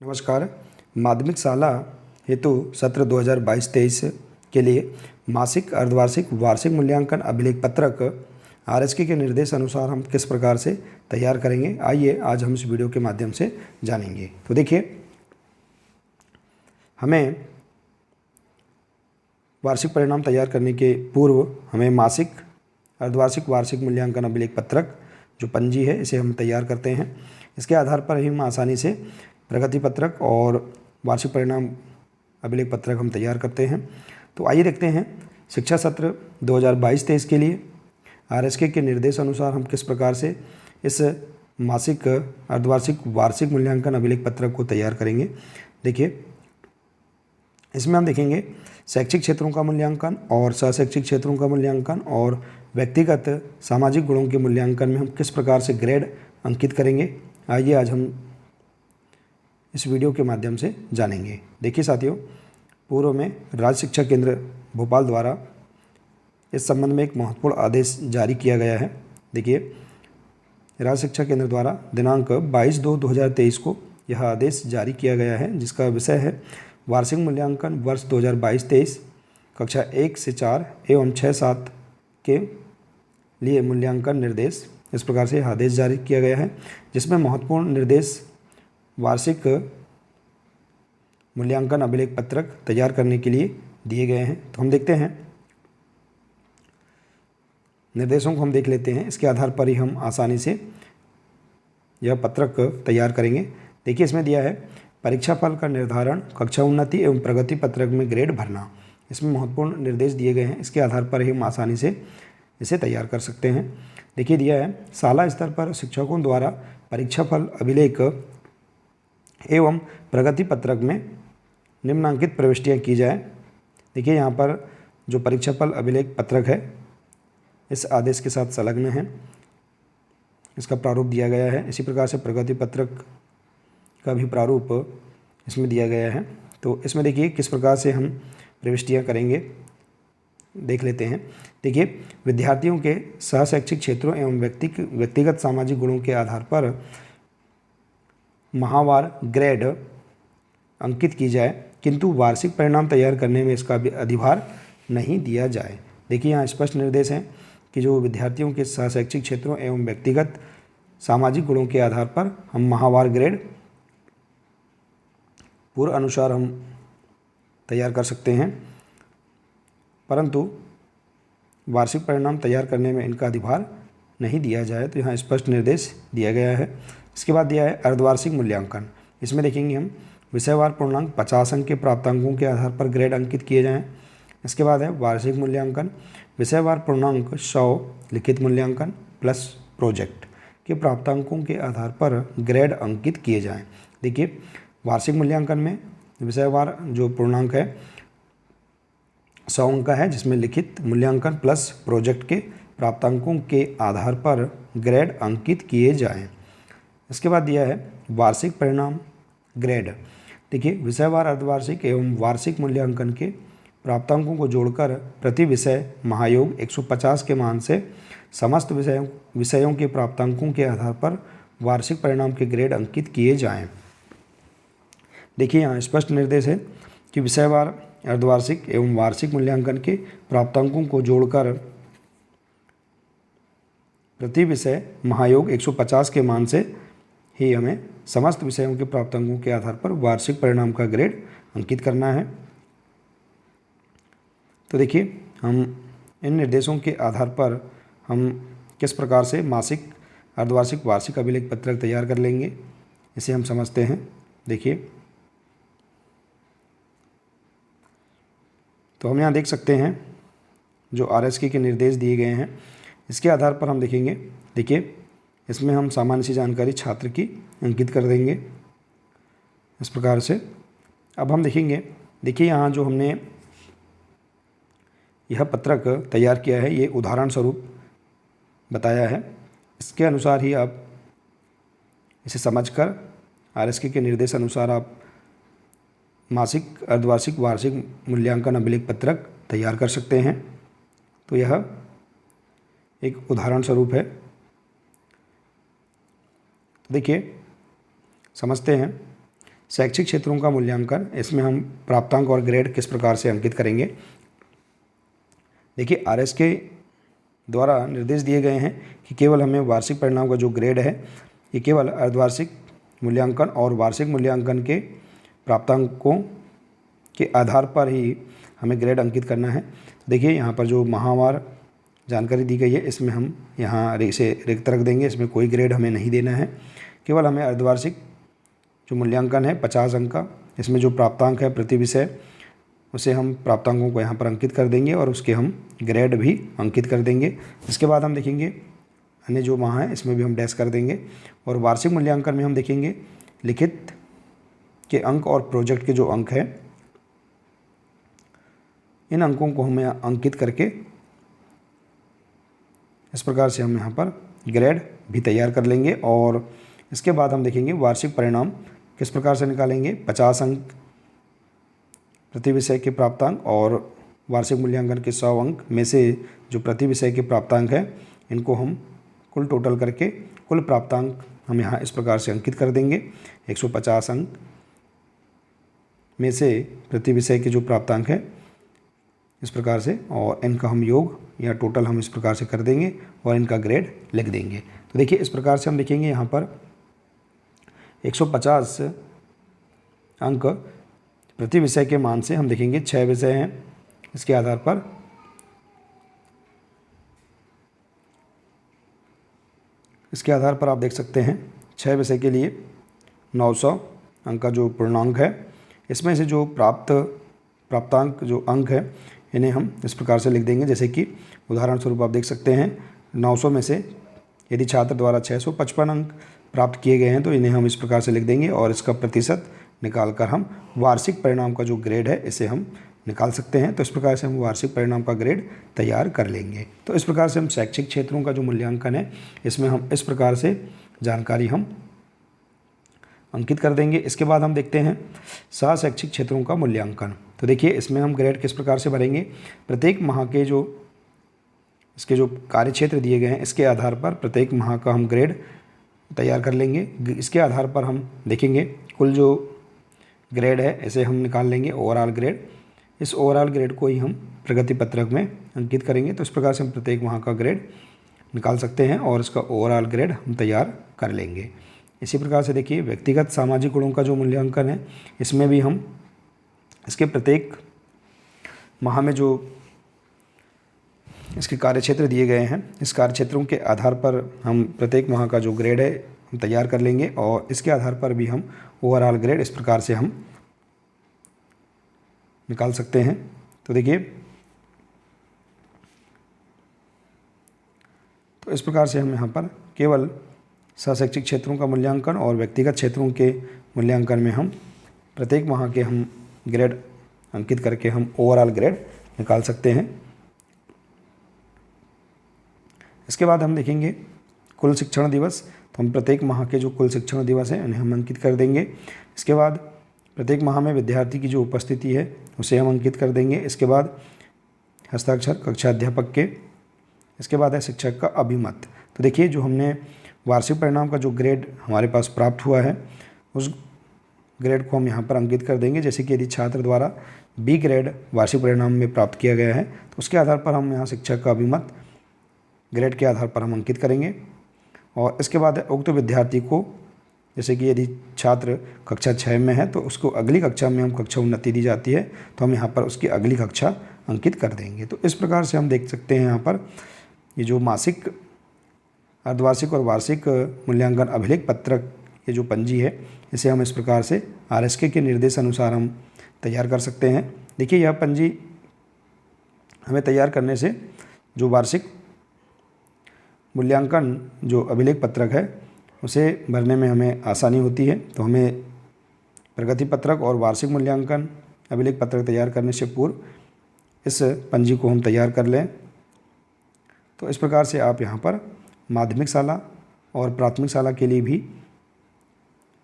नमस्कार। माध्यमिक शाला हेतु सत्र 2022-23 के लिए मासिक, अर्धवार्षिक, वार्षिक मूल्यांकन अभिलेख पत्रक आरएसके के निर्देश अनुसार हम किस प्रकार से तैयार करेंगे, आइए आज हम इस वीडियो के माध्यम से जानेंगे। तो देखिए, हमें वार्षिक परिणाम तैयार करने के पूर्व हमें मासिक, अर्धवार्षिक, वार्षिक मूल्यांकन अभिलेख पत्रक जो पंजी है इसे हम तैयार करते हैं। इसके आधार पर ही हम आसानी से प्रगति पत्रक और वार्षिक परिणाम अभिलेख पत्रक हम तैयार करते हैं। तो आइए देखते हैं शिक्षा सत्र 2022-23 के लिए आरएसके के निर्देश अनुसार हम किस प्रकार से इस मासिक, अर्धवार्षिक, वार्षिक मूल्यांकन अभिलेख पत्रक को तैयार करेंगे। देखिए, इसमें हम देखेंगे शैक्षिक क्षेत्रों का मूल्यांकन और सहशैक्षिक क्षेत्रों का मूल्यांकन और व्यक्तिगत सामाजिक गुणों के मूल्यांकन में हम किस प्रकार से ग्रेड अंकित करेंगे। आइए आज हम इस वीडियो के माध्यम से जानेंगे। देखिए साथियों, पूर्व में राज्य शिक्षा केंद्र भोपाल द्वारा इस संबंध में एक महत्वपूर्ण आदेश जारी किया गया है। देखिए, राज्य शिक्षा केंद्र द्वारा दिनांक 22/2/2023 को यह आदेश जारी किया गया है, जिसका विषय है वार्षिक मूल्यांकन वर्ष 2022-23 कक्षा 1 से 4 एवं 6-7 के लिए मूल्यांकन निर्देश। इस प्रकार से आदेश जारी किया गया है, जिसमें महत्वपूर्ण निर्देश वार्षिक मूल्यांकन अभिलेख पत्रक तैयार करने के लिए दिए गए हैं। तो हम देखते हैं, निर्देशों को हम देख लेते हैं। इसके आधार पर ही हम आसानी से यह पत्रक तैयार करेंगे। देखिए, इसमें दिया है परीक्षा फल का निर्धारण, कक्षा उन्नति एवं प्रगति पत्रक में ग्रेड भरना। इसमें महत्वपूर्ण निर्देश दिए गए हैं। इसके आधार पर ही हम आसानी से इसे तैयार कर सकते हैं। देखिए, दिया है शाला स्तर पर शिक्षकों द्वारा परीक्षा फल अभिलेख एवं प्रगति पत्रक में निम्नांकित प्रविष्टियाँ की जाए। देखिए, यहाँ पर जो परीक्षा फल अभिलेख पत्रक है इस आदेश के साथ संलग्न है, इसका प्रारूप दिया गया है। इसी प्रकार से प्रगति पत्रक का भी प्रारूप इसमें दिया गया है। तो इसमें देखिए किस प्रकार से हम प्रविष्टियाँ करेंगे, देख लेते हैं। देखिए, विद्यार्थियों के सहशैक्षिक क्षेत्रों एवं व्यक्तिगत सामाजिक गुणों के आधार पर माहवार ग्रेड अंकित की जाए, किंतु वार्षिक परिणाम तैयार करने में इसका भी अधिभार नहीं दिया जाए। देखिए, यहाँ स्पष्ट निर्देश हैं कि जो विद्यार्थियों के सहशैक्षिक क्षेत्रों एवं व्यक्तिगत सामाजिक गुणों के आधार पर हम माहवार ग्रेड पूर्व अनुसार हम तैयार कर सकते हैं, परंतु वार्षिक परिणाम तैयार करने में इनका अधिभार नहीं दिया जाए। तो यहाँ स्पष्ट निर्देश दिया गया है। इसके बाद दिया है अर्धवार्षिक मूल्यांकन। इसमें देखेंगे हम विषयवार पूर्णांक 50 अंक के प्राप्तांकों के आधार पर ग्रेड अंकित किए जाएँ। इसके बाद है वार्षिक मूल्यांकन, विषयवार पूर्णांक 100 लिखित मूल्यांकन प्लस प्रोजेक्ट के प्राप्तांकों के आधार पर ग्रेड अंकित किए जाएँ। देखिए, वार्षिक मूल्यांकन में विषयवार जो पूर्णांक है 100 अंक का है, जिसमें लिखित मूल्यांकन प्लस प्रोजेक्ट के प्राप्तांकों के आधार पर ग्रेड अंकित किए जाएं। इसके बाद दिया है वार्षिक परिणाम ग्रेड। देखिए, विषयवार, अर्धवार्षिक एवं वार्षिक मूल्यांकन के प्राप्तांकों को जोड़कर प्रति विषय महायोग 150 के मान से समस्त विषयों के प्राप्तांकों के आधार पर वार्षिक परिणाम के ग्रेड अंकित किए जाएँ। देखिए, यहाँ स्पष्ट निर्देश है कि विषयवार, अर्धवार्षिक एवं वार्षिक मूल्यांकन के प्राप्तांकों को जोड़कर प्रति विषय महायोग 150 के मान से ही हमें समस्त विषयों के प्राप्तांकों के आधार पर वार्षिक परिणाम का ग्रेड अंकित करना है। तो देखिए, हम इन निर्देशों के आधार पर हम किस प्रकार से मासिक, अर्धवार्षिक, वार्षिक अभिलेख पत्रक तैयार कर लेंगे, इसे हम समझते हैं। देखिए, तो हम यहाँ देख सकते हैं जो आरएसके के निर्देश दिए गए हैं, इसके आधार पर हम देखेंगे। देखिए, इसमें हम सामान्य सी जानकारी छात्र की अंकित कर देंगे इस प्रकार से। अब हम देखेंगे, देखिए यहाँ जो हमने यह पत्रक तैयार किया है ये उदाहरण स्वरूप बताया है। इसके अनुसार ही आप इसे समझकर आरएसके के निर्देश अनुसार आप मासिक, अर्धवार्षिक, वार्षिक मूल्यांकन अभिलेख पत्रक तैयार कर सकते हैं। तो यह एक उदाहरण स्वरूप है। देखिए, समझते हैं शैक्षिक क्षेत्रों का मूल्यांकन, इसमें हम प्राप्तांक और ग्रेड किस प्रकार से अंकित करेंगे। देखिए आरएसके द्वारा निर्देश दिए गए हैं कि केवल हमें वार्षिक परिणाम का जो ग्रेड है ये केवल अर्धवार्षिक मूल्यांकन और वार्षिक मूल्यांकन के प्राप्तांकों के आधार पर ही हमें ग्रेड अंकित करना है। देखिए यहाँ पर जो माहवार जानकारी दी गई है इसमें हम यहाँ इसे रिक्त रख देंगे, इसमें कोई ग्रेड हमें नहीं देना है। केवल हमें अर्धवार्षिक जो मूल्यांकन है 50 अंक का, इसमें जो प्राप्तांक है प्रति विषय उसे हम प्राप्तांकों को यहाँ पर अंकित कर देंगे और उसके हम ग्रेड भी अंकित कर देंगे। इसके बाद हम देखेंगे अन्य जो माह है इसमें भी हम डैश कर देंगे। और वार्षिक मूल्यांकन में हम देखेंगे लिखित के अंक और प्रोजेक्ट के जो अंक हैं इन अंकों को हमें अंकित करके इस प्रकार से हम यहाँ पर ग्रेड भी तैयार कर लेंगे। और इसके बाद हम देखेंगे वार्षिक परिणाम किस प्रकार से निकालेंगे। 50 अंक प्रति विषय के प्राप्तांक और वार्षिक मूल्यांकन के 100 अंक में से जो प्रति विषय के प्राप्तांक हैं इनको हम कुल टोटल करके कुल प्राप्तांक हम यहाँ इस प्रकार से अंकित कर देंगे। 150 अंक में से प्रति विषय के जो प्राप्तांक है इस प्रकार से, और इनका हम योग या टोटल हम इस प्रकार से कर देंगे और इनका ग्रेड लिख देंगे। तो देखिए इस प्रकार से हम देखेंगे यहाँ पर 150 अंक प्रति विषय के मान से हम देखेंगे 6 विषय हैं, इसके आधार पर आप देख सकते हैं 6 विषय के लिए 900 अंक का जो पूर्णांक है, इसमें से जो प्राप्तांक जो अंक है इन्हें हम इस प्रकार से लिख देंगे। जैसे कि उदाहरण स्वरूप आप देख सकते हैं 900 में से यदि छात्र द्वारा 655 अंक प्राप्त किए गए हैं तो इन्हें हम इस प्रकार से लिख देंगे और इसका प्रतिशत निकालकर हम वार्षिक परिणाम का जो ग्रेड है इसे हम निकाल सकते हैं। तो इस प्रकार से हम वार्षिक परिणाम का ग्रेड तैयार कर लेंगे। तो इस प्रकार से हम शैक्षिक क्षेत्रों का जो मूल्यांकन है इसमें हम इस प्रकार से जानकारी हम अंकित कर देंगे। इसके बाद हम देखते हैं शैक्षिक क्षेत्रों का मूल्यांकन। तो देखिए इसमें हम ग्रेड किस प्रकार से भरेंगे। प्रत्येक माह के जो इसके जो कार्य क्षेत्र दिए गए हैं इसके आधार पर प्रत्येक माह का हम ग्रेड तैयार कर लेंगे। इसके आधार पर हम देखेंगे कुल जो ग्रेड है इसे हम निकाल लेंगे ओवरऑल ग्रेड। इस ओवरऑल ग्रेड को ही हम प्रगति पत्रक में अंकित करेंगे। तो इस प्रकार से हम प्रत्येक माह का ग्रेड निकाल सकते हैं और इसका ओवरऑल ग्रेड हम तैयार कर लेंगे। इसी प्रकार से देखिए व्यक्तिगत सामाजिक गुणों का जो मूल्यांकन है इसमें भी हम इसके प्रत्येक माह में जो इसके कार्यक्षेत्र दिए गए हैं इस कार्यक्षेत्रों के आधार पर हम प्रत्येक माह का जो ग्रेड है हम तैयार कर लेंगे और इसके आधार पर भी हम ओवरऑल ग्रेड इस प्रकार से हम निकाल सकते हैं। तो देखिए तो इस प्रकार से हम यहाँ पर केवल शैक्षिक क्षेत्रों का मूल्यांकन और व्यक्तिगत क्षेत्रों के मूल्यांकन में हम प्रत्येक माह के हम ग्रेड अंकित करके हम ओवरऑल ग्रेड निकाल सकते हैं। इसके बाद हम देखेंगे कुल शिक्षण दिवस। तो हम प्रत्येक माह के जो कुल शिक्षण दिवस हैं उन्हें हम अंकित कर देंगे। इसके बाद प्रत्येक माह में विद्यार्थी की जो उपस्थिति है उसे हम अंकित कर देंगे। इसके बाद हस्ताक्षर कक्षा अध्यापक के, इसके बाद है शिक्षक का अभिमत। तो देखिए जो हमने वार्षिक परिणाम का जो ग्रेड हमारे पास प्राप्त हुआ है उस ग्रेड को हम यहाँ पर अंकित कर देंगे। जैसे कि यदि छात्र द्वारा बी ग्रेड वार्षिक परिणाम में प्राप्त किया गया है तो उसके आधार पर हम यहाँ शिक्षक का अभिमत ग्रेड के आधार पर हम अंकित करेंगे। और इसके बाद उक्त विद्यार्थी को, जैसे कि यदि छात्र कक्षा 6 में है तो उसको अगली कक्षा में हम कक्षा उन्नति दी जाती है तो हम यहाँ पर उसकी अगली कक्षा अंकित कर देंगे। तो इस प्रकार से हम देख सकते हैं यहाँ पर ये जो मासिक, अर्धवार्षिक और वार्षिक मूल्यांकन अभिलेख पत्रक ये जो पंजी है इसे हम इस प्रकार से आरएसके के निर्देश अनुसार हम तैयार कर सकते हैं। देखिए यह पंजी हमें तैयार करने से जो वार्षिक मूल्यांकन जो अभिलेख पत्रक है उसे भरने में हमें आसानी होती है। तो हमें प्रगति पत्रक और वार्षिक मूल्यांकन अभिलेख पत्रक तैयार करने से पूर्व इस पंजी को हम तैयार कर लें। तो इस प्रकार से आप यहाँ पर माध्यमिक शाला और प्राथमिक शाला के लिए भी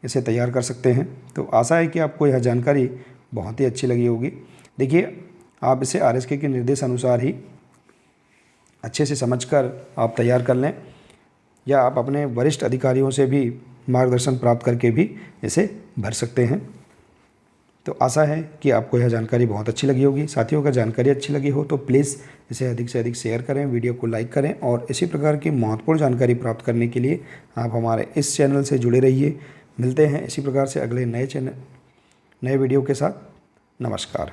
इसे तैयार कर सकते हैं। तो आशा है कि आपको यह जानकारी बहुत ही अच्छी लगी होगी। देखिए आप इसे आरएसके के निर्देश अनुसार ही अच्छे से समझकर आप तैयार कर लें, या आप अपने वरिष्ठ अधिकारियों से भी मार्गदर्शन प्राप्त करके भी इसे भर सकते हैं। तो आशा है कि आपको यह जानकारी बहुत अच्छी लगी होगी। साथियों, अगर जानकारी अच्छी लगी हो तो प्लीज़ इसे अधिक से अधिक शेयर करें, वीडियो को लाइक करें और इसी प्रकार की महत्वपूर्ण जानकारी प्राप्त करने के लिए आप हमारे इस चैनल से जुड़े रहिए। मिलते हैं इसी प्रकार से अगले नए वीडियो के साथ। नमस्कार।